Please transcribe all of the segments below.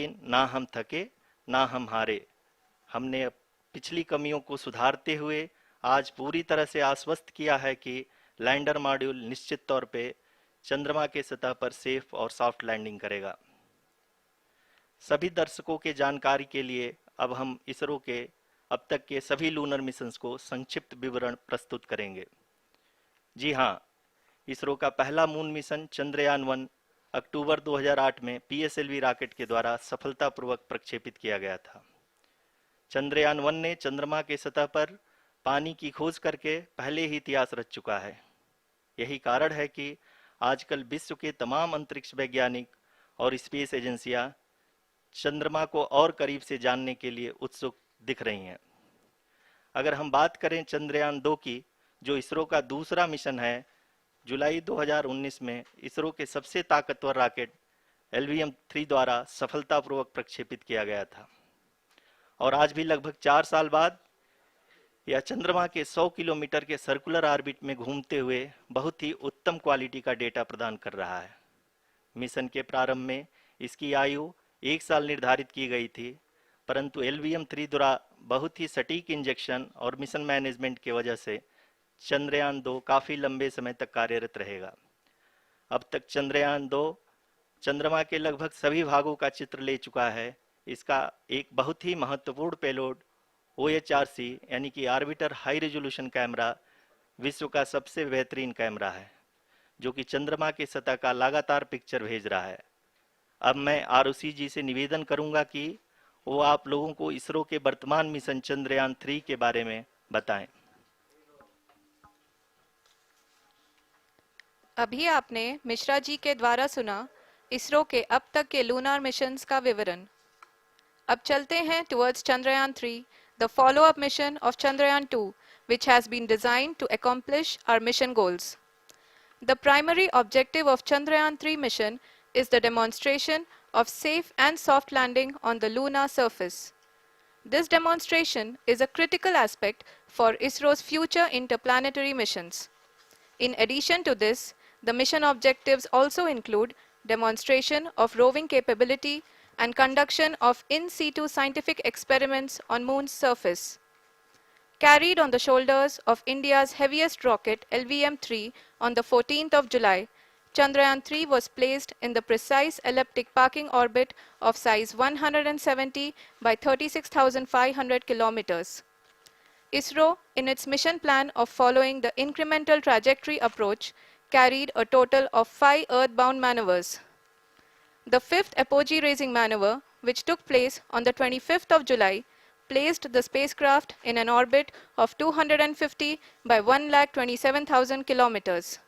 ना हम थके ना हम हारे। हमने पिछली कमियों को सुधारते हुए आज पूरी तरह से आश्वस्त किया है कि लैंडर मॉड्यूल निश्चित तौर पे चंद्रमा के सतह पर सेफ और सॉफ्ट लैंडिंग करेगा। सभी दर्शकों के जानकारी के लिए अब हम इसरो के अब तक के सभी लूनर मिशंस को संक्षिप्त विवरण प्रस्तुत करेंगे। जी हाँ, इसरो का पहला मून मिशन चंद्रयान-1 अक्टूबर 2008 में पीएसएलवी रॉकेट के द्वारा सफलतापूर्वक प्रक्षेपित किया गया था। चंद्रयान-1 ने चंद्रमा के सतह पर पानी की खोज करके पहले ही इतिहास रच चुका है। यही कारण है कि आजकल विश्व के तमाम अंतरिक्ष वैज्ञानिक और स्पेस एजेंसियां चंद्रमा को और करीब से जानने के लिए उत्सुक दिख रही हैं। अगर हम बात करें चंद्रयान-2 की, जो इसरो का दूसरा मिशन है, जुलाई 2019 में इसरो के सबसे ताकतवर रॉकेट LVM-3 द्वारा सफलतापूर्वक प्रक्षेपित किया गया था और आज भी लगभग 4 साल बाद यह चंद्रमा के 100 किलोमीटर के सर्कुलर ऑर्बिट में घूमते हुए बहुत ही उत्तम क्वालिटी का डेटा प्रदान कर रहा है। मिशन के प्रारंभ में इसकी आयु 1 साल निर्धारित की गई थी, परंतु LVM-3 द्वारा बहुत ही सटीक इंजेक्शन और मिशन मैनेजमेंट की वजह से चंद्रयान-2 काफ़ी लंबे समय तक कार्यरत रहेगा। अब तक चंद्रयान-2 चंद्रमा के लगभग सभी भागों का चित्र ले चुका है। इसका एक बहुत ही महत्वपूर्ण पेलोड OHRC यानी कि ऑर्बिटर हाई रेजोल्यूशन कैमरा विश्व का सबसे बेहतरीन कैमरा है, जो कि चंद्रमा के सतह का लगातार पिक्चर भेज रहा है। अब मैं ROC जी से निवेदन करूंगा कि वो आप लोगों को इसरो के वर्तमान मिशन चंद्रयान-3 के बारे में बताएं। अभी आपने मिश्रा जी के द्वारा सुना इसरो के अब तक के लूनार मिशंस का विवरण। अब चलते हैं towards Chandrayaan-3, the follow-up mission of Chandrayaan-2, which has been designed to accomplish our mission goals. The primary objective of Chandrayaan-3 mission is the demonstration of safe and soft landing on the lunar surface. This demonstration is a critical aspect for ISRO's future interplanetary missions. In addition to this, the mission objectives also include demonstration of roving capability and conduction of in situ scientific experiments on Moon's surface. Carried on the shoulders of India's heaviest rocket LVM-3 on the 14th of July, Chandrayaan-3 was placed in the precise elliptic parking orbit of size 170 by 36,500 kilometers. ISRO, in its mission plan of following the incremental trajectory approach, carried a total of 5 earthbound maneuvers. The fifth apogee-raising maneuver, which took place on the 25th of July, placed the spacecraft in an orbit of 250 by 1,27,000 kilometers.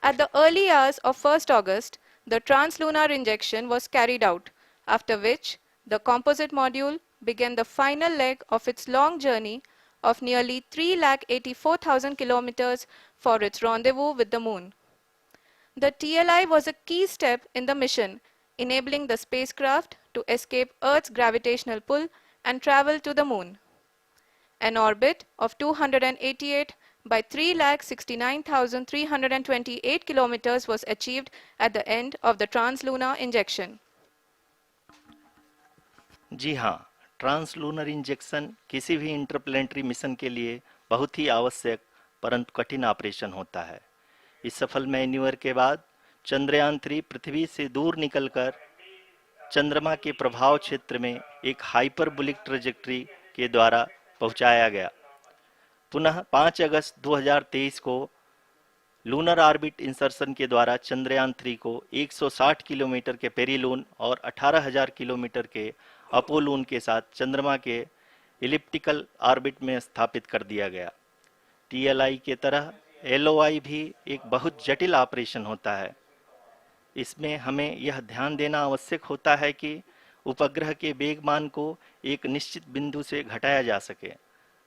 At the early hours of 1st August, the translunar injection was carried out, after which the composite module began the final leg of its long journey of nearly 3,84,000 kilometers for its rendezvous with the Moon. The TLI was a key step in the mission, enabling the spacecraft to escape Earth's gravitational pull and travel to the Moon. An orbit of 288 by 3,69,328 kilometers was achieved at the end of the translunar injection. जी हाँ, translunar injection किसी भी interplanetary mission के लिए बहुत ही आवश्यक परंतु कठिन operation होता है। इस सफल मैन्यूवर के बाद चंद्रयान-3 पृथ्वी से दूर निकलकर चंद्रमा के प्रभाव क्षेत्र में एक हाइपरबोलिक ट्रेजेक्टरी के द्वारा पहुंचाया गया। पुनः 5 अगस्त 2023 को लूनर ऑर्बिट इंसर्शन के द्वारा चंद्रयान-3 को 160 किलोमीटर के पेरिलून और 18,000 किलोमीटर के अपोलून के साथ चंद्रमा के इलिप्टिकल ऑर्बिट में स्थापित कर दिया गया। TLI के तरह LOI भी एक बहुत जटिल ऑपरेशन होता है। इसमें हमें यह ध्यान देना आवश्यक होता है कि उपग्रह के वेगमान को एक निश्चित बिंदु से घटाया जा सके,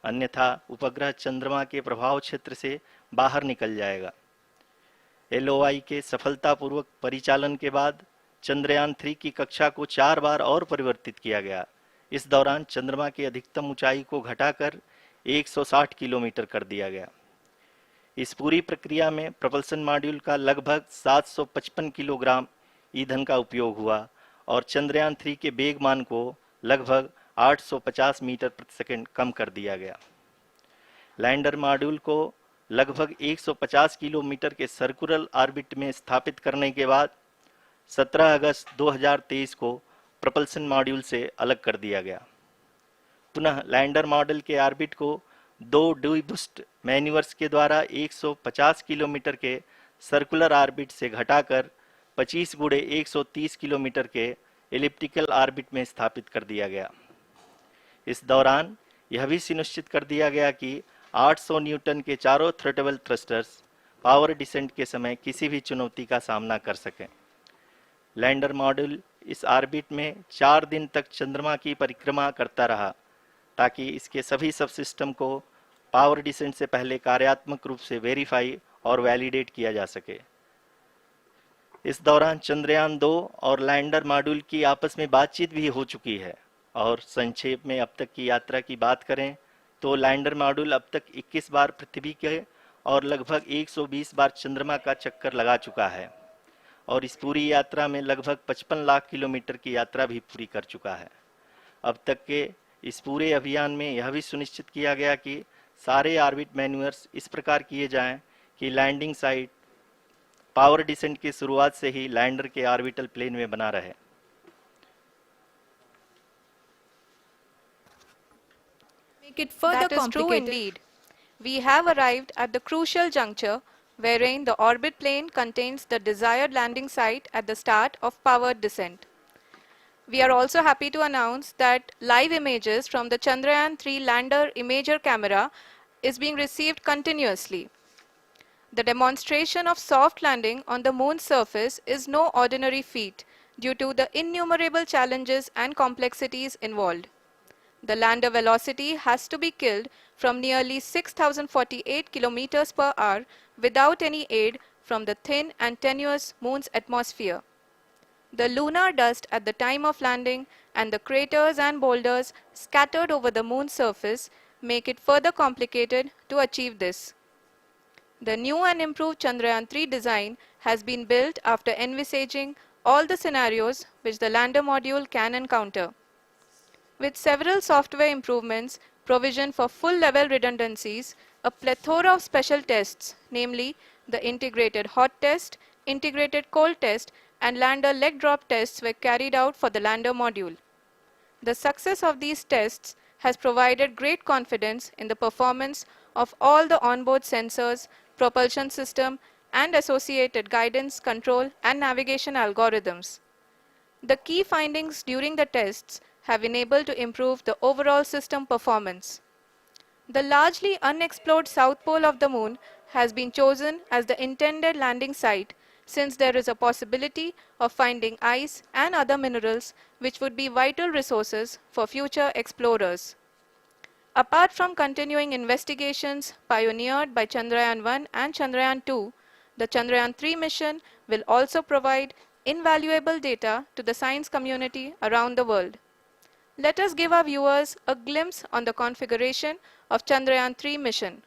अन्यथा उपग्रह चंद्रमा के प्रभाव क्षेत्र से बाहर निकल जाएगा। LOI के सफलतापूर्वक परिचालन के बाद चंद्रयान-3 की कक्षा को 4 बार और परिवर्तित किया गया। इस दौरान चंद्रमा की अधिकतम ऊंचाई को घटाकर 160 किलोमीटर कर दिया गया। इस पूरी प्रक्रिया में propulsion मॉड्यूल का लगभग 755 किलोग्राम ईंधन का उपयोग हुआ और चंद्रयान 3 के वेग मान को लगभग 850 मीटर प्रति सेकंड कम कर दिया गया। लैंडर मॉड्यूल को लगभग 150 किलोमीटर के सर्कुलर ऑर्बिट में स्थापित करने के बाद 17 अगस्त 2023 को प्रपल्सन मॉड्यूल से अलग कर दिया गया। पुनः लैंडर मॉडल के ऑर्बिट को 2 डीबूस्ट मैन्यूवर्स के द्वारा 150 किलोमीटर के सर्कुलर ऑर्बिट से घटाकर 25 गुणे 130 किलोमीटर के एलिप्टिकल ऑर्बिट में स्थापित कर दिया गया। इस दौरान यह भी सुनिश्चित कर दिया गया कि 800 न्यूटन के चारों थ्रोटेबल थ्रस्टर्स पावर डिसेंट के समय किसी भी चुनौती का सामना कर सकें। लैंडर मॉड्यूल इस ऑर्बिट में 4 दिन तक चंद्रमा की परिक्रमा करता रहा ताकि इसके सभी सब सिस्टम को पावर डिसेंट से पहले कार्यात्मक रूप से वेरीफाई और वैलिडेट किया जा सके। इस दौरान चंद्रयान 2 और लैंडर मॉड्यूल की आपस में बातचीत भी हो चुकी है। और संक्षेप में अब तक की यात्रा की बात करें तो लैंडर मॉड्यूल अब तक 21 बार पृथ्वी के और लगभग 120 बार चंद्रमा का चक्कर लगा चुका है और इस पूरी यात्रा में लगभग 55 लाख किलोमीटर की यात्रा भी पूरी कर चुका है। अब तक के इस पूरे अभियान में यह भी सुनिश्चित किया गया कि सारे ऑर्बिट मैन्यूवर्स इस प्रकार किए जाएं कि लैंडिंग साइट पावर डिसेंट की शुरुआत से ही लैंडर के ऑर्बिटल प्लेन में बना रहे। Make it further That is true complicated. indeed. We have arrived at the crucial juncture wherein the orbit plane contains the desired landing site at the start of powered descent. We are also happy to announce that live images from the Chandrayaan 3 lander imager camera is being received continuously. The demonstration of soft landing on the moon's surface is no ordinary feat due to the innumerable challenges and complexities involved. The lander velocity has to be killed from nearly 6,048 kilometers per hour without any aid from the thin and tenuous moon's atmosphere. The lunar dust at the time of landing and the craters and boulders scattered over the moon's surface make it further complicated to achieve this. The new and improved Chandrayaan 3 design has been built after envisaging all the scenarios which the lander module can encounter. With several software improvements, provision for full-level redundancies, a plethora of special tests, namely the integrated hot test, integrated cold test, and lander leg drop tests were carried out for the lander module. The success of these tests has provided great confidence in the performance of all the onboard sensors, propulsion system, and associated guidance, control, and navigation algorithms. The key findings during the tests have enabled to improve the overall system performance. The largely unexplored south pole of the moon has been chosen as the intended landing site since there is a possibility of finding ice and other minerals which would be vital resources for future explorers. Apart from continuing investigations pioneered by Chandrayaan 1 and Chandrayaan 2, the Chandrayaan 3 mission will also provide invaluable data to the science community around the world. Let us give our viewers a glimpse on the configuration of Chandrayaan 3 mission.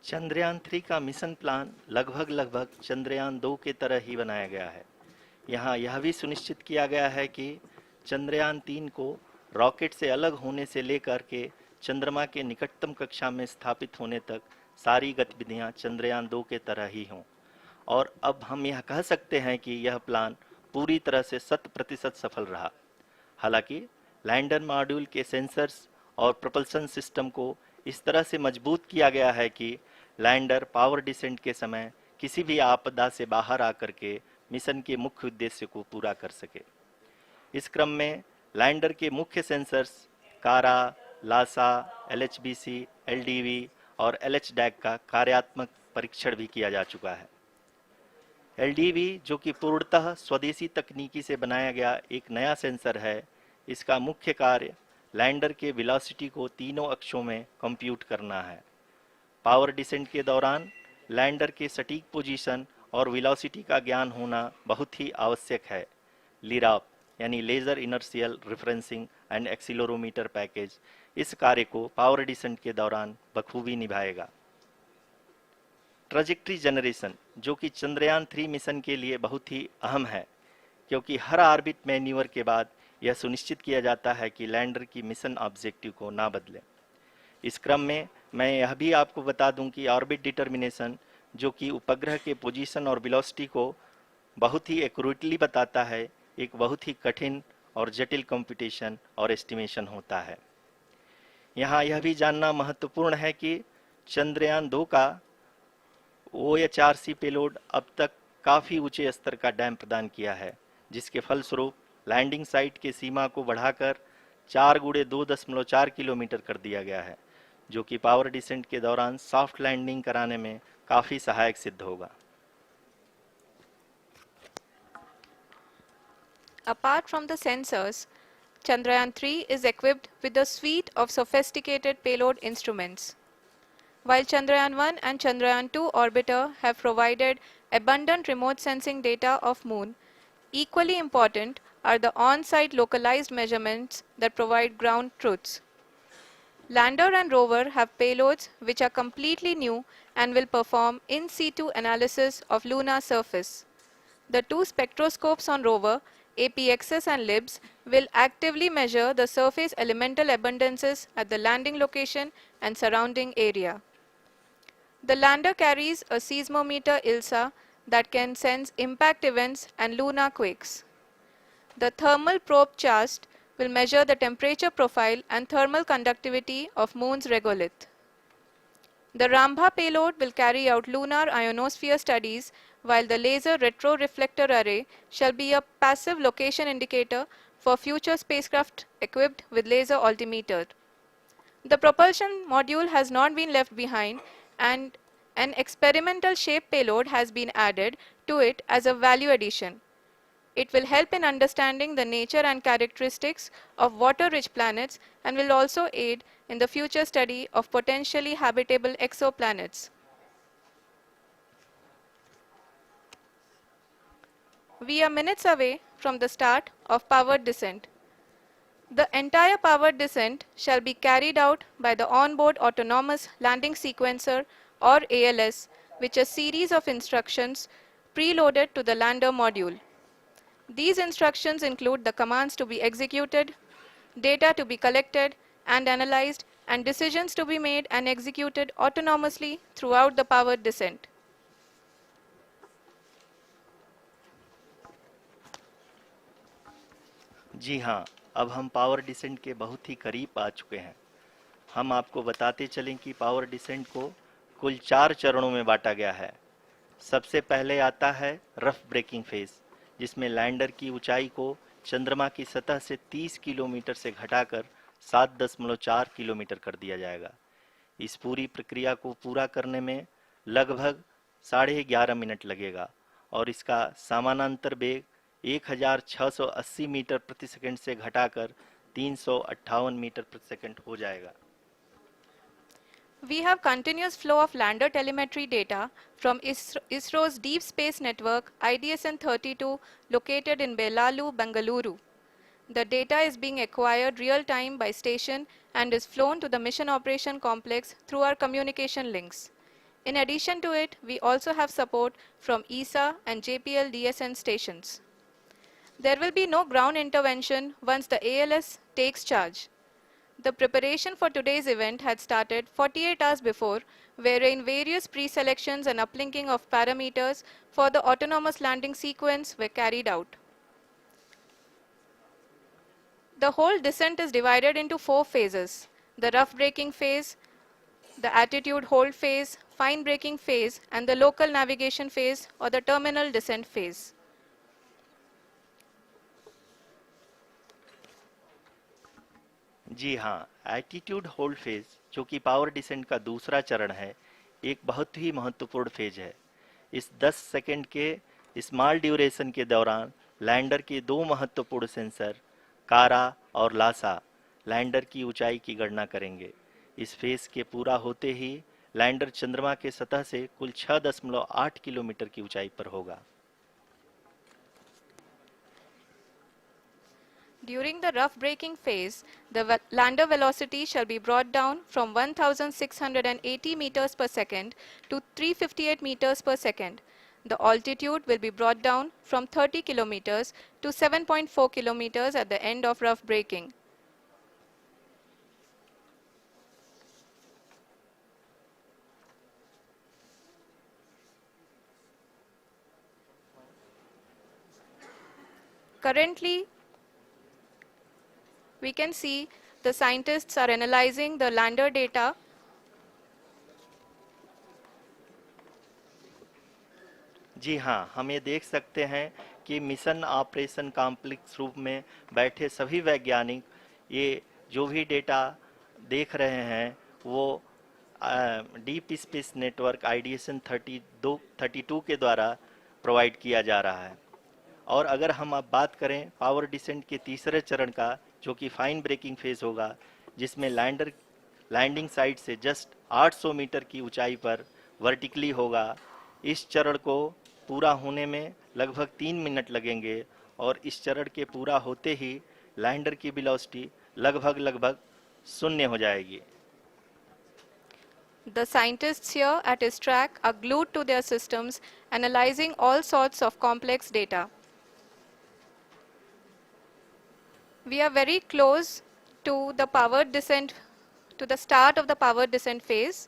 Chandrayaan 3 का mission plan लगभग चंद्रयान 2 के तरह ही बनाया गया है। यहाँ यह भी सुनिश्चित किया गया है कि चंद्रयान 3 को रॉकेट से अलग होने से लेकर के चंद्रमा के निकटतम कक्षा में स्थापित होने तक सारी गतिविधियाँ चंद्रयान 2 के तरह ही हों। और अब हम यह कह सकते हैं कि यह प्लान पूरी तरह से 100% सफल रहा। हालांकि लैंडर मॉड्यूल के सेंसर्स और प्रोपल्शन सिस्टम को इस तरह से मजबूत किया गया है कि लैंडर पावर डिसेंट के समय किसी भी आपदा से बाहर आकर के मिशन के मुख्य उद्देश्य को पूरा कर सके। इस क्रम में लैंडर के मुख्य सेंसर्स कारा, लासा, LHBC, LDV और LHDAC का कार्यात्मक परीक्षण भी किया जा चुका है। LDV जो कि पूर्णतः स्वदेशी तकनीकी से बनाया गया एक नया सेंसर है, इसका मुख्य कार्य लैंडर के वेलोसिटी को तीनों अक्षों में कंप्यूट करना है। पावर डिसेंट के दौरान लैंडर के सटीक पोजीशन और वेलोसिटी का ज्ञान होना बहुत ही आवश्यक है। लिराप यानी laser inertial referencing and accelerometer package इस कार्य को पावर डिसेंट के दौरान बखूबी निभाएगा। ट्रजेक्ट्री जनरेशन जो कि चंद्रयान 3 मिशन के लिए बहुत ही अहम है, क्योंकि हर ऑर्बिट मैन्यूवर के बाद यह सुनिश्चित किया जाता है कि लैंडर की मिशन ऑब्जेक्टिव को ना बदले। इस क्रम में मैं यह भी आपको बता दूं कि ऑर्बिट डिटर्मिनेशन जो कि उपग्रह के पोजीशन और वेलोसिटी को बहुत ही एक्यूरेटली बताता है, एक बहुत ही कठिन और जटिल कंप्यूटेशन और एस्टिमेशन होता है। यहाँ यह भी जानना महत्वपूर्ण है कि चंद्रयान 2 का OHRC पेलोड अब तक काफ़ी ऊंचे स्तर का डैम प्रदान किया है, जिसके फलस्वरूप लैंडिंग साइट के सीमा को बढ़ाकर 4 × 2.4 किलोमीटर कर दिया गया है, जो कि पावर डिसेंट के दौरान सॉफ्ट लैंडिंग कराने में काफ़ी सहायक सिद्ध होगा। Apart from the sensors, Chandrayaan 3 is equipped with a suite of sophisticated payload instruments. While Chandrayaan 1 and Chandrayaan 2 orbiter have provided abundant remote sensing data of Moon, equally important are the on-site localized measurements that provide ground truths. Lander and rover have payloads which are completely new and will perform in situ analysis of lunar surface. The two spectroscopes on rover, APXS and LIBS, will actively measure the surface elemental abundances at the landing location and surrounding area. The lander carries a seismometer ILSA that can sense impact events and lunar quakes. The thermal probe CHAST will measure the temperature profile and thermal conductivity of Moon's regolith. The Rambha payload will carry out lunar ionosphere studies, while the laser retroreflector array shall be a passive location indicator for future spacecraft equipped with laser altimeter. The propulsion module has not been left behind, and an experimental shape payload has been added to it as a value addition. It will help in understanding the nature and characteristics of water-rich planets and will also aid in the future study of potentially habitable exoplanets. We are minutes away from the start of powered descent. The entire powered descent shall be carried out by the onboard autonomous landing sequencer or ALS, which is a series of instructions preloaded to the lander module. These instructions include the commands to be executed, data to be collected and analyzed, and decisions to be made and executed autonomously throughout the powered descent. जी हाँ, अब हम power descent के बहुत ही करीब आ चुके हैं। हम आपको बताते चलें कि पावर डिसेंट को कुल 4 चरणों में बांटा गया है। सबसे पहले आता है रफ ब्रेकिंग फेज, जिसमें लैंडर की ऊंचाई को चंद्रमा की सतह से 30 किलोमीटर से घटाकर 7.4 किलोमीटर कर दिया जाएगा। इस पूरी प्रक्रिया को पूरा करने में लगभग 11.5 मिनट लगेगा और इसका समानांतर वेग 1680 मीटर प्रति सेकंड से घटाकर 358 मीटर प्रति सेकंड हो जाएगा। We have continuous flow of lander telemetry data from ISRO's Deep Space Network IDSN-32 located in Belalu, Bengaluru. The data is being acquired real-time by station and is flown to the Mission Operation Complex through our communication links. In addition to it, we also have support from ESA and JPL DSN stations. There will be no ground intervention once the ALS takes charge. The preparation for today's event had started 48 hours before, wherein various pre-selections and uplinking of parameters for the autonomous landing sequence were carried out. The whole descent is divided into 4 phases: the rough braking phase, the attitude hold phase, fine braking phase, and the local navigation phase or the terminal descent phase. जी हाँ, attitude hold phase जो कि power descent का दूसरा चरण है, एक बहुत ही महत्वपूर्ण फेज है। इस 10 सेकंड के स्मॉल ड्यूरेशन के दौरान लैंडर के 2 महत्वपूर्ण सेंसर कारा और लासा लैंडर की ऊंचाई की गणना करेंगे। इस फेज के पूरा होते ही लैंडर चंद्रमा के सतह से कुल 6.8 किलोमीटर की ऊंचाई पर होगा। During the rough braking phase, the lander velocity shall be brought down from 1680 meters per second to 358 meters per second. The altitude will be brought down from 30 kilometers to 7.4 kilometers at the end of rough braking. Currently, we can see the scientists are analyzing the lander data. जी हाँ, हम ये देख सकते हैं कि mission operation complex रूप में बैठे सभी वैज्ञानिक ये जो भी डेटा देख रहे हैं वो डीप स्पेस नेटवर्क आईडीएसएन 32 के द्वारा प्रोवाइड किया जा रहा है। और अगर हम अब बात करें पावर डिसेंट के तीसरे चरण का, जो कि फाइन ब्रेकिंग फेज होगा, जिसमें लैंडिंग साइट से जस्ट 800 मीटर की ऊंचाई पर वर्टिकली होगा। इस चरण को पूरा होने में लगभग 3 मिनट लगेंगे और इस चरण के पूरा होते ही लैंडर की वेलोसिटी लगभग शून्य हो जाएगी। The scientists here at ISTRAC are glued to their systems, analyzing all sorts of complex data. We are very close to the power descent, to the start of the power descent phase.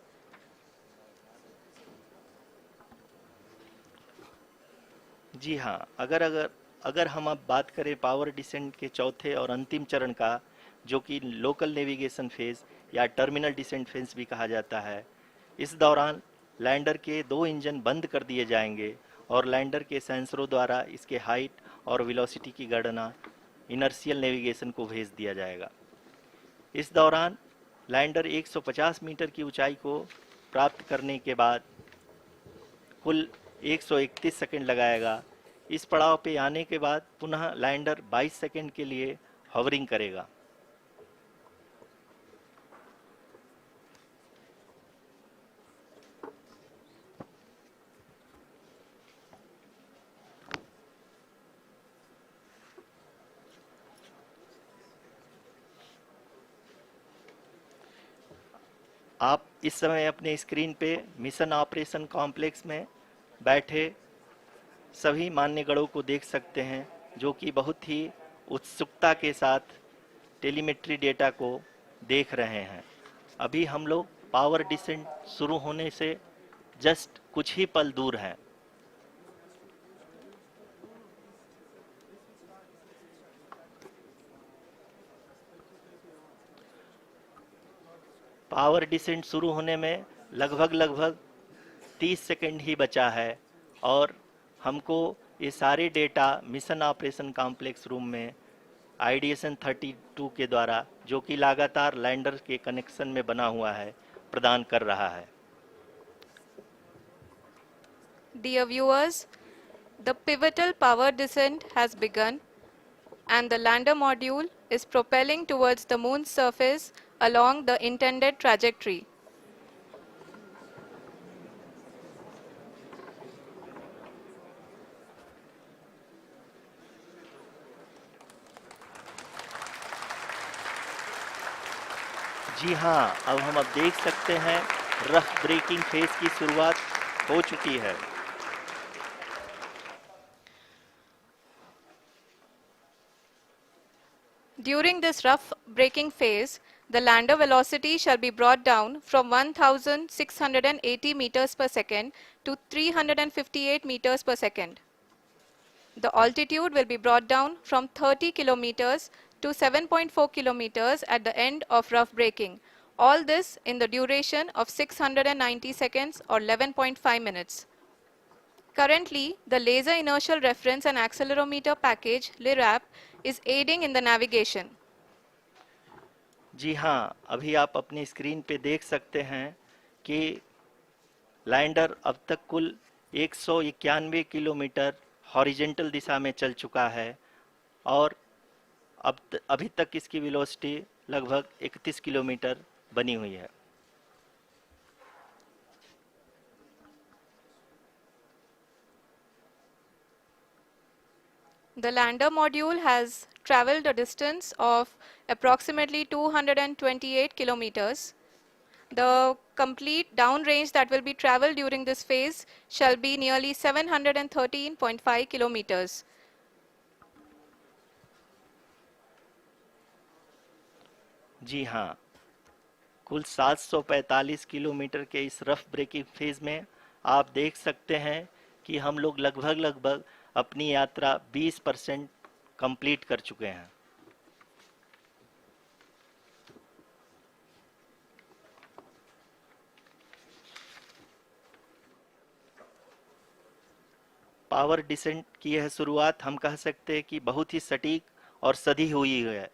जी हाँ, अगर हम अब बात करें power descent के चौथे और अंतिम चरण का, जो कि लोकल नेविगेशन फेज या टर्मिनल डिसेंट फेज भी कहा जाता है, इस दौरान लैंडर के 2 इंजन बंद कर दिए जाएंगे और लैंडर के सेंसरों द्वारा इसके हाइट और वेलोसिटी की गणना इनर्शियल नेविगेशन को भेज दिया जाएगा। इस दौरान लैंडर 150 मीटर की ऊंचाई को प्राप्त करने के बाद कुल 131 सेकंड लगाएगा। इस पड़ाव पे आने के बाद पुनः लैंडर 22 सेकंड के लिए हवरिंग करेगा। आप इस समय अपने स्क्रीन पे मिशन ऑपरेशन कॉम्प्लेक्स में बैठे सभी मान्यगणों को देख सकते हैं, जो कि बहुत ही उत्सुकता के साथ टेलीमेट्री डेटा को देख रहे हैं। अभी हम लोग पावर डिसेंट शुरू होने से जस्ट कुछ ही पल दूर हैं। पावर डिसेंट शुरू होने में लगभग 30 सेकंड ही बचा है और हमको ये सारे data mission operation complex room में आईडीएसएन 32 के द्वारा, जो कि लगातार लैंडर के कनेक्शन में बना हुआ है, प्रदान कर रहा है। Dear viewers, the pivotal power descent has begun and the lander module is propelling towards the moon's surface along the intended trajectory. जी हाँ, अब हम देख सकते हैं रफ ब्रेकिंग फेज की शुरुआत हो चुकी है। During this rough braking phase, the lander velocity shall be brought down from 1680 meters per second to 358 meters per second. The altitude will be brought down from 30 kilometers to 7.4 kilometers at the end of rough braking. All this in the duration of 690 seconds or 11.5 minutes. Currently, the Laser Inertial Reference and Accelerometer package (LIRAP) is aiding in the navigation. जी हाँ, अभी आप अपनी screen पे देख सकते हैं कि lander अब तक कुल 191 किलोमीटर हॉरिजेंटल दिशा में चल चुका है और अभी तक इसकी वेलोसिटी लगभग 31 किलोमीटर बनी हुई है। The lander module has traveled a distance of approximately 228 kilometers. The complete downrange that will be traveled during this phase shall be nearly 713.5 kilometers. जी हाँ, कुल 745 किलोमीटर के इस रफ ब्रेकिंग फेज में आप देख सकते हैं कि हम लोग लगभग अपनी यात्रा 20% कंप्लीट कर चुके हैं। पावर डिसेंट की यह शुरुआत हम कह सकते हैं कि बहुत ही सटीक और सधी हुई है,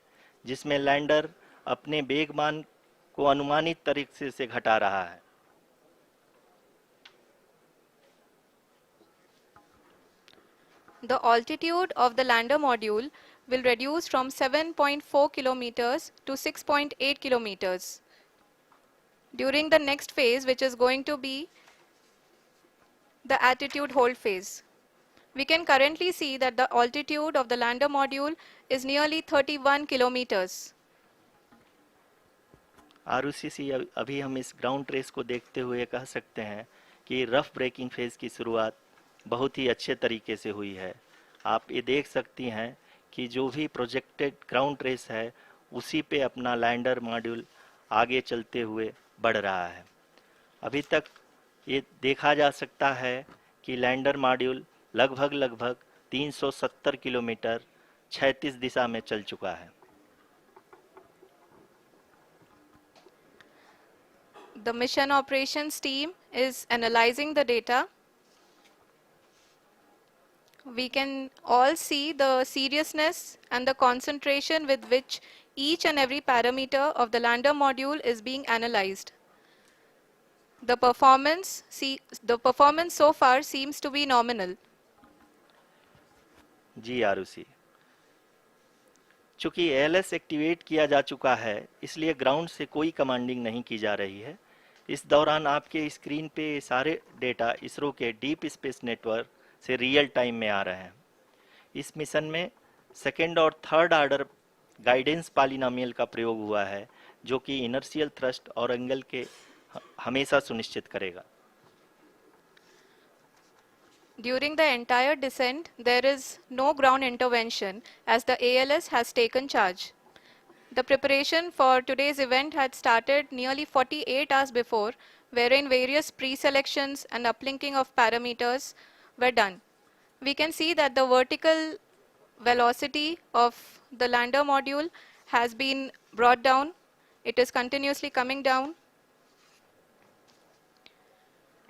जिसमें लैंडर अपने वेगमान को अनुमानित तरीके से घटा रहा है। The altitude of the lander module will reduce from 7.4 kilometers to 6.8 kilometers. During the next phase, which is going to be the attitude hold phase. We can currently see that the altitude of the lander module is nearly 31 kilometers. Arushi अभी हम इस ground trace को देखते हुए कह सकते हैं कि रफ ब्रेकिंग फेज की शुरुआत बहुत ही अच्छे तरीके से हुई है। आप ये देख सकती हैं कि जो भी प्रोजेक्टेड ग्राउंड ट्रेस है उसी पे अपना लैंडर मॉड्यूल आगे चलते हुए बढ़ रहा है। अभी तक ये देखा जा सकता है कि लैंडर मॉड्यूल लगभग 370 किलोमीटर क्षैतिज दिशा में चल चुका है। The mission operations team is analyzing the data. We can all see the seriousness and the concentration with which each and every parameter of the lander module is being analyzed. The performance so far seems to be nominal. जी आरुषि, चूंकि ALS activate किया जा चुका है इसलिए ground से कोई commanding नहीं की जा रही है। इस दौरान आपके स्क्रीन पे ये सारे डेटा इसरो के डीप स्पेस नेटवर्क से रियल टाइम में आ रहे हैं। इस मिशन में सेकेंड और थर्ड ऑर्डर गाइडेंस पॉलिनोमियल का प्रयोग हुआ है, जो कि इनर्शियल थ्रस्ट और एंगल के हमेशा सुनिश्चित करेगा। During the entire descent, there is no ground intervention as the ALS has taken charge. The preparation for today's event had started nearly 48 hours before, wherein various pre-selections and uplinking of parameters were done. We can see that the vertical velocity of the lander module has been brought down. It is continuously coming down.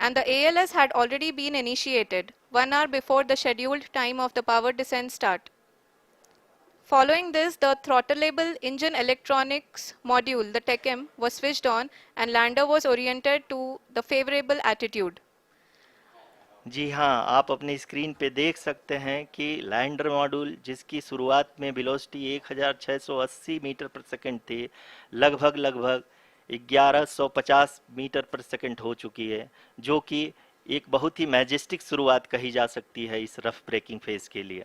And the ALS had already been initiated 1 hour before the scheduled time of the power descent start. Following this, the throttleable engine electronics module, the TECM, was switched on and lander was oriented to the favorable attitude. जी हाँ, आप अपनी screen पे देख सकते हैं कि lander module जिसकी शुरुआत में वेलोसिटी 1680 मीटर पर सेकंड थी, लगभग 1150 मीटर पर सेकंड हो चुकी है, जो कि एक बहुत ही मैजेस्टिक शुरुआत कही जा सकती है इस रफ ब्रेकिंग फेज के लिए।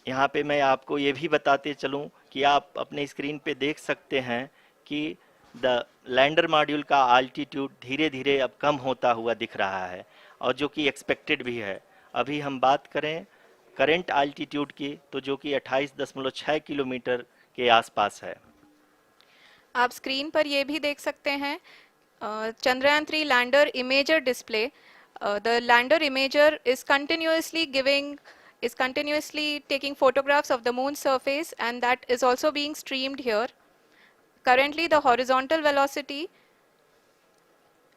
यहाँ पे मैं आपको ये भी बताते चलूँ कि आप अपने स्क्रीन पे देख सकते हैं कि द लैंडर मॉड्यूल का आल्टीट्यूड धीरे धीरे अब कम होता हुआ दिख रहा है, और जो कि एक्सपेक्टेड भी है। अभी हम बात करें करंट आल्टीट्यूड की, तो जो कि 28.6 किलोमीटर के आसपास है। आप स्क्रीन पर ये भी देख सकते हैं Chandrayaan 3 lander imager display. The lander imager is continuously taking photographs of the moon's surface, and that is also being streamed here. Currently, the horizontal velocity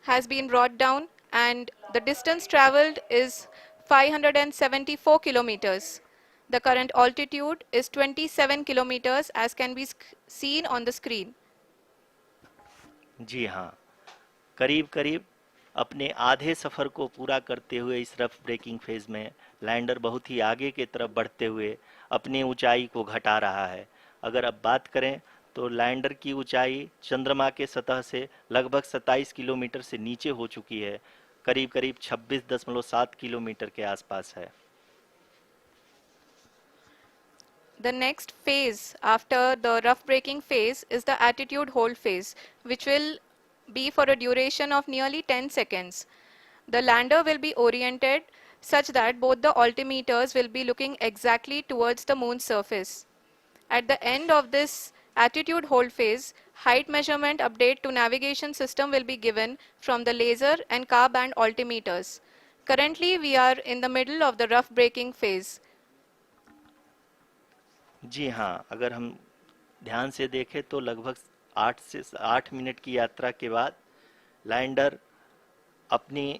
has been brought down and the distance traveled is 574 kilometers. The current altitude is 27 kilometers as can be seen on the screen. जी हाँ, करीब करीब अपने आधे सफ़र को पूरा करते हुए इस रफ ब्रेकिंग फेज में लैंडर बहुत ही आगे की तरफ बढ़ते हुए अपनी ऊंचाई को घटा रहा है। अगर अब बात करें तो लैंडर की ऊंचाई चंद्रमा के सतह से लगभग 27 किलोमीटर से नीचे हो चुकी है, करीब करीब 26.7 किलोमीटर के आसपास है। The next phase after the rough braking phase is the attitude hold phase, which will be for a duration of nearly 10 seconds. The lander will be oriented such that both the altimeters will be looking exactly towards the moon's surface. At the end of this attitude hold phase, height measurement update to navigation system will be given from the laser and car band altimeters. Currently, we are in the middle of the rough braking phase. जी हाँ, अगर हम ध्यान से देखें तो लगभग 8 minute की यात्रा के बाद लैंडर अपनी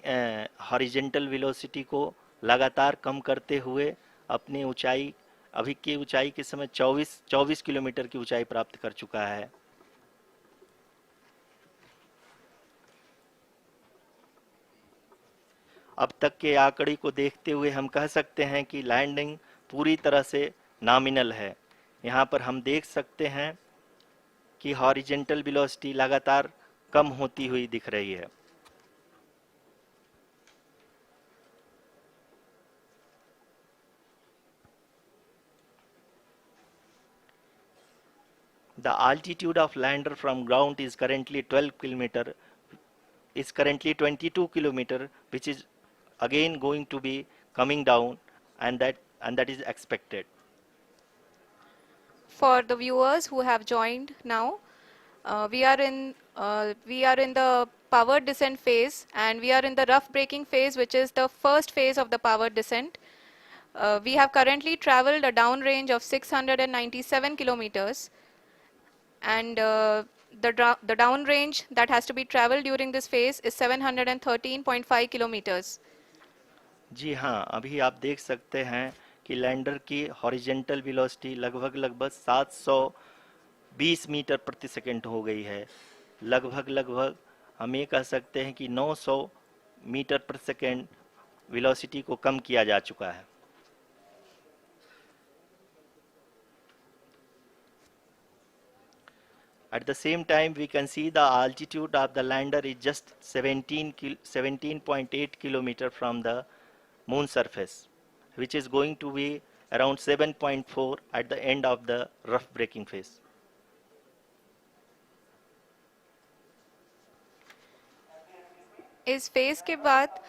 हॉरिजेंटल वेलोसिटी को लगातार कम करते हुए अपनी ऊंचाई, अभी की ऊंचाई के समय 24 किलोमीटर की ऊंचाई प्राप्त कर चुका है। अब तक के आंकड़े को देखते हुए हम कह सकते हैं कि लैंडिंग पूरी तरह से नॉमिनल है। यहाँ पर हम देख सकते हैं कि हॉरिजेंटल वेलोसिटी लगातार कम होती हुई दिख रही है। The altitude of lander from ground is currently 22 kilometer, which is again going to be coming down, and that is expected. For the viewers who have joined now, we are in the power descent phase, and we are in the rough braking phase, which is the first phase of the power descent. We have currently traveled a downrange of 697 kilometers, and the downrange that has to be traveled during this phase is 713.5 kilometers. जी हाँ, अभी आप देख सकते हैं कि lander की horizontal velocity लगभग 720 metre प्रति सेकंड हो गई है। लगभग हम ये कह सकते हैं कि 900 मीटर प्रति सेकंड वेलोसिटी को कम किया जा चुका है। At the same time, we can see the altitude of the lander is just 17.8 kilometer from the moon surface, which is going to be around 7.4 at the end of the rough braking phase. इस phase के बाद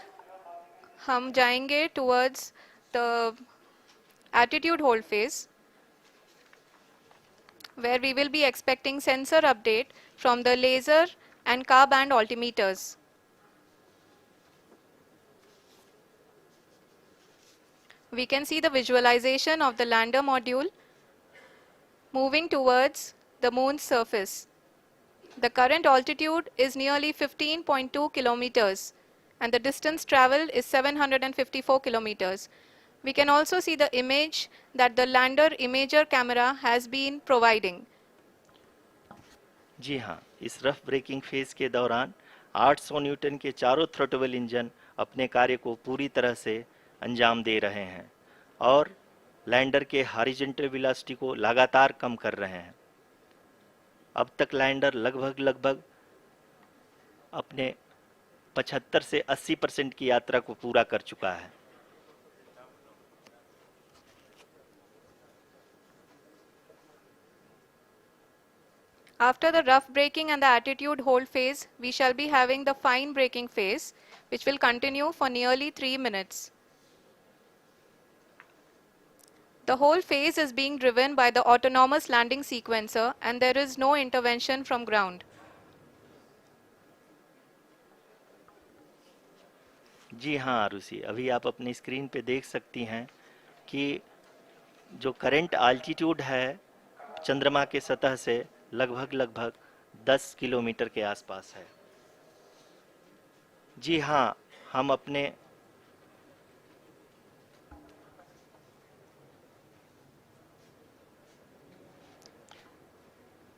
हम जाएंगे towards the attitude hold phase, where we will be expecting sensor update from the laser and car band altimeters. We can see the visualization of the lander module moving towards the moon's surface. The current altitude is nearly 15.2 kilometers, and the distance traveled is 754 kilometers. We can also see the image that the lander imager camera has been providing. जी हाँ, इस rough breaking phase के दौरान 800 Newton के चारों throttle engine अपने कार्य को पूरी तरह से अंजाम दे रहे हैं और लैंडर के हॉरिजॉन्टल वेलोसिटी को लगातार कम कर रहे हैं। अब तक लैंडर लगभग अपने 75 से 80% की यात्रा को पूरा कर चुका है। After the rough braking and the attitude hold phase, we shall be having the fine braking phase, which will continue for nearly 3 minutes. The whole phase is being driven by the autonomous landing sequencer, and there is no intervention from ground. जी हाँ आरुषि, अभी आप अपनी screen पे देख सकती हैं कि जो करंट आल्टीट्यूड है चंद्रमा के सतह से लगभग 10 किलोमीटर के आसपास है। जी हाँ, हम अपने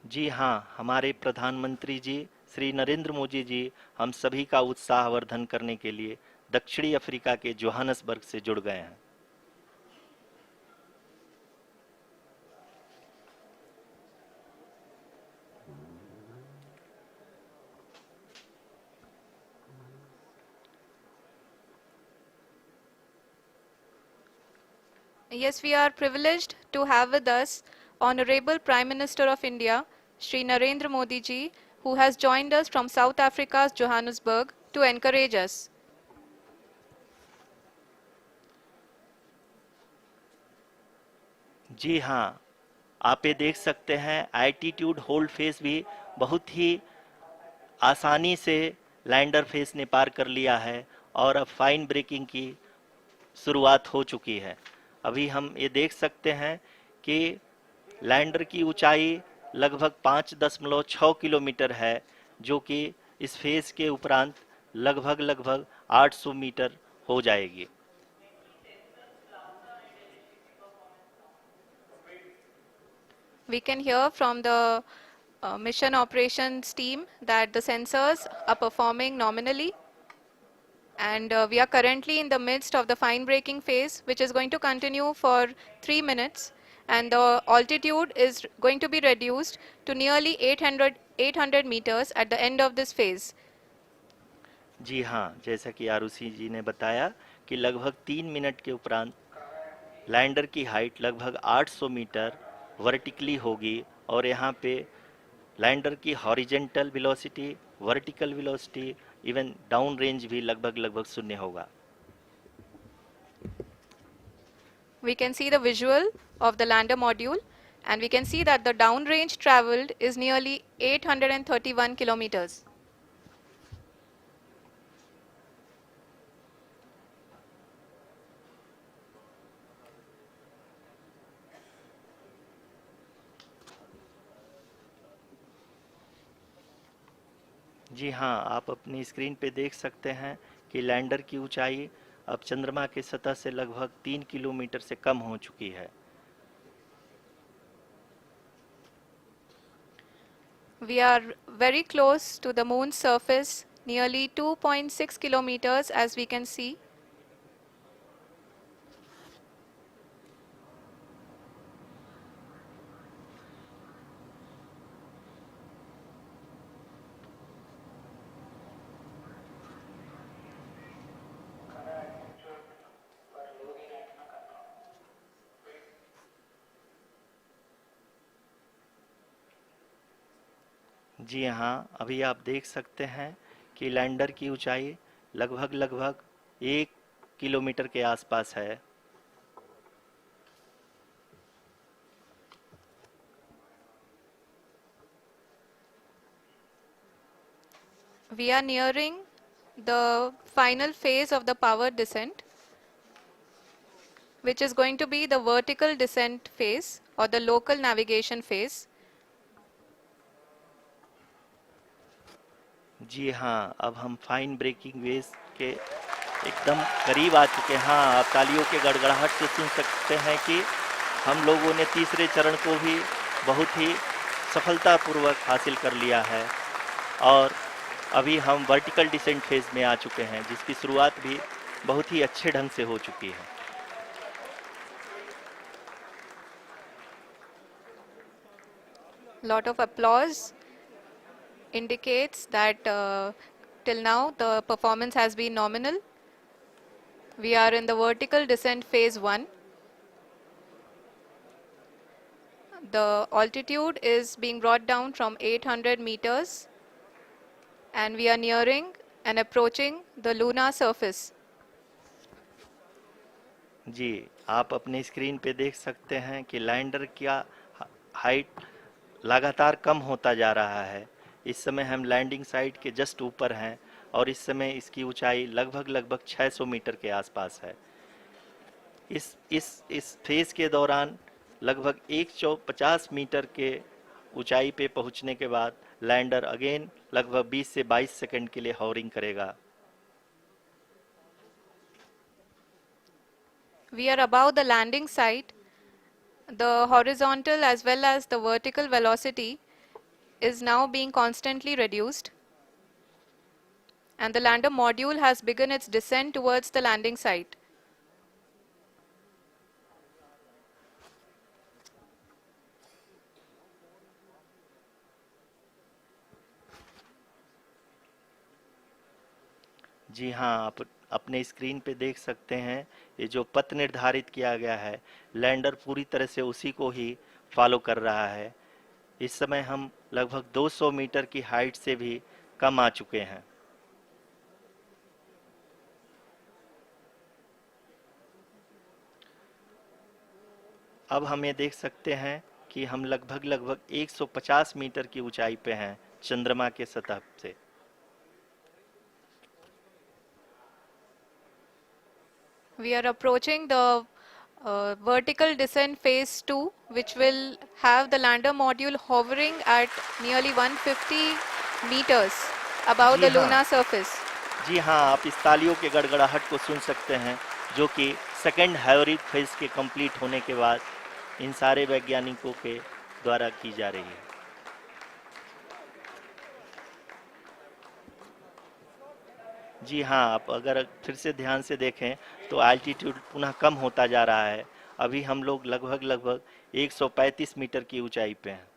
जी हाँ, हमारे प्रधानमंत्री जी श्री नरेंद्र मोदी जी हम सभी का उत्साहवर्धन करने के लिए दक्षिणी अफ्रीका के जोहानसबर्ग से जुड़ गए हैं। Yes, we are privileged to have with us Honorable Prime Minister of India, Shri Narendra Modi ji, who has joined us from South Africa's Johannesburg to encourage us. जी हाँ, आप ये देख सकते हैं एल्टीट्यूड होल्ड फेस भी बहुत ही आसानी से लैंडर फेस ने पार कर लिया है और अब फाइन ब्रेकिंग की शुरुआत हो चुकी है। अभी हम ये देख सकते हैं कि लैंडर की ऊंचाई लगभग 5.6 किलोमीटर है, जो कि इस फेज के उपरांत लगभग 800 मीटर हो जाएगी। We can hear from the mission operations team that the sensors are performing nominally, and we are currently in the midst of the fine braking phase, which is going to continue for 3 minutes, and the altitude is going to be reduced to nearly 800 meters at the end of this phase. जी हाँ, जैसा कि आरुषि जी ने बताया कि लगभग 3 minute के उपरांत lander की हाइट लगभग 800 मीटर वर्टिकली होगी और यहाँ पे लैंडर की horizontal velocity, vertical velocity, even down range भी लगभग शून्य होगा। We can see the visual of the lander module, and we can see that the downrange traveled is nearly 831 kilometers. जी हाँ, आप अपनी स्क्रीन पे देख सकते हैं कि लैंडर की ऊंचाई अब चंद्रमा की सतह से लगभग 3 किलोमीटर से कम हो चुकी है। We are very close to the moon's surface, nearly 2.6 kilometers, as we can see. जी हाँ, अभी आप देख सकते हैं कि लैंडर की ऊंचाई लगभग 1 किलोमीटर के आसपास है। We are nearing the final phase of the power descent, which is going to be the vertical descent phase or the local navigation phase. जी हाँ, अब हम फाइन ब्रेकिंग वेव के एकदम करीब आ चुके हैं। हाँ, आप तालियों के गड़गड़ाहट से सुन सकते हैं कि हम लोगों ने तीसरे चरण को भी बहुत ही सफलतापूर्वक हासिल कर लिया है और अभी हम वर्टिकल डिसेंट फेज में आ चुके हैं, जिसकी शुरुआत भी बहुत ही अच्छे ढंग से हो चुकी है। Lot of applause indicates that till now the performance has been nominal. We are in the vertical descent phase 1. The altitude is being brought down from 800 meters, and we are nearing and approaching the lunar surface. जी, आप अपने screen पे देख सकते हैं कि lander का height लगातार कम होता जा रहा है। इस समय हम लैंडिंग साइट के जस्ट ऊपर हैं और इस समय इसकी ऊंचाई लगभग 600 मीटर के आसपास है। इस फेज के दौरान लगभग 150 मीटर के ऊंचाई पे पहुंचने के बाद लैंडर अगेन लगभग 20 से 22 सेकंड के लिए हॉवरिंग करेगा। We are above the landing site. The horizontal as well as the vertical velocity is now being constantly reduced. and the lander module has begun its descent towards the landing site. जी हाँ, आप अपने screen पे देख सकते हैं ये जो पथ निर्धारित किया गया है, लैंडर पूरी तरह से उसी को ही फॉलो कर रहा है। इस समय हम लगभग 200 मीटर की हाइट से भी कम आ चुके हैं। अब हम ये देख सकते हैं कि हम लगभग 150 मीटर की ऊंचाई पे हैं चंद्रमा के सतह से। We are approaching the vertical descent phase 2, which will have the lander module hovering at nearly 150 meters above ji the हाँ, lunar surface. जी हाँ, आप इस तालियों के गड़गड़ाहट को सुन सकते हैं जो कि सेकंड हाइब्रिड फेज के कंप्लीट होने के बाद इन सारे वैज्ञानिकों के द्वारा की जा रही है। जी हाँ, आप अगर फिर से ध्यान से देखें तो एल्टीट्यूड पुनः कम होता जा रहा है। अभी हम लोग लगभग 135 मीटर की ऊंचाई पे हैं।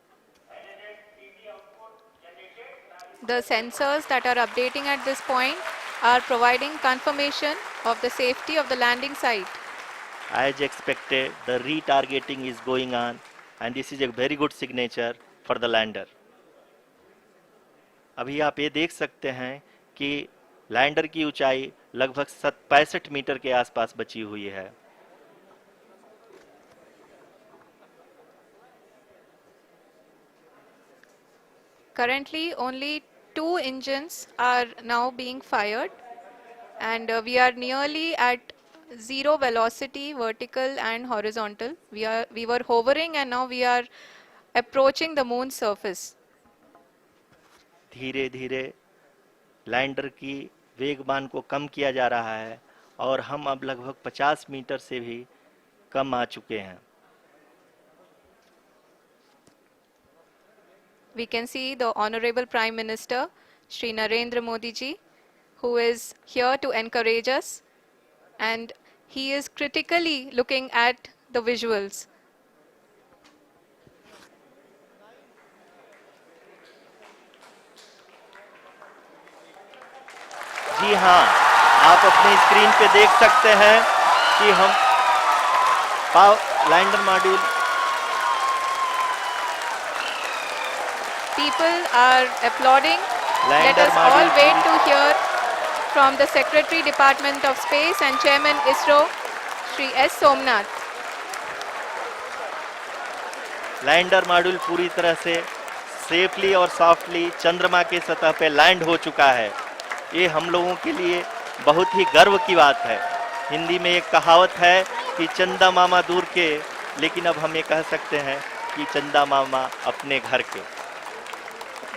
The sensors that are updating at this point are providing confirmation of the safety of the landing site. As expected, the retargeting is going on and this is a very good signature for the lander. अभी आप ये देख सकते हैं कि lander की ऊंचाई लगभग 65 मीटर के आसपास बची हुई है। Currently, only 2 engines are now being fired, and we are nearly at zero velocity, vertical and horizontal. We were hovering, and now we are approaching the moon's surface. धीरे धीरे लैंडर की वेगमान को कम किया जा रहा है और हम अब लगभग 50 मीटर से भी कम आ चुके हैं। We can see the Honorable Prime Minister, Shri Narendra Modi ji, who is here to encourage us, and he is critically looking at the visuals. जी हाँ, आप अपने स्क्रीन पे देख सकते हैं कि हम lander module People are applauding. Let lander us all module wait to hear from the Secretary Department of Space and Chairman ISRO, Shri S. Somnath. Lander module पूरी तरह से सेफली और सॉफ्टली चंद्रमा के सतह पे लैंड हो चुका है। ये हम लोगों के लिए बहुत ही गर्व की बात है। हिंदी में एक कहावत है कि चंदा मामा दूर के, लेकिन अब हम ये कह सकते हैं कि चंदा मामा अपने घर के।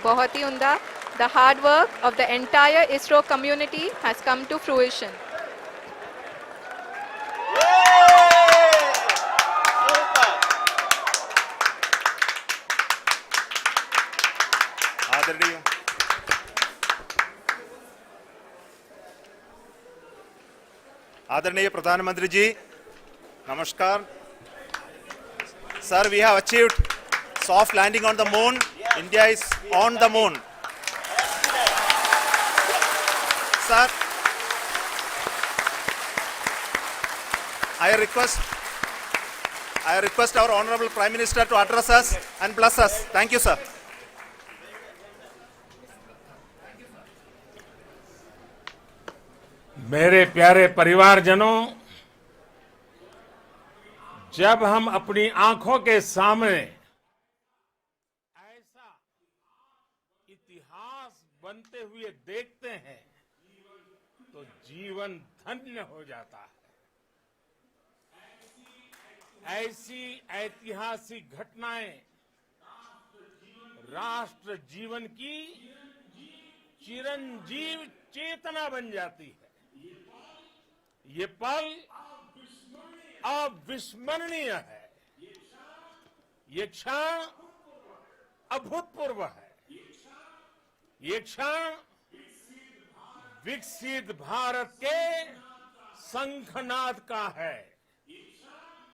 बहुत ही उम्दा. The hard work of the entire ISRO community has come to fruition. आदरणीय प्रधानमंत्री जी, नमस्कार। Sir, we have achieved soft landing on the moon. India is on the moon. Sir, I request our Honorable Prime Minister to address us and bless us. Thank you, sir. मेरे प्यारे परिवारजनों, जब हम अपनी आंखों के सामने ऐसा इतिहास बनते हुए देखते हैं तो जीवन धन्य हो जाता है। ऐसी ऐतिहासिक घटनाएं राष्ट्र जीवन की चिरंजीव चेतना बन जाती है। ये पल अविस्मरणीय है। ये क्षण अभूतपूर्व है। ये क्षण विकसित भारत के शंखनाद का है।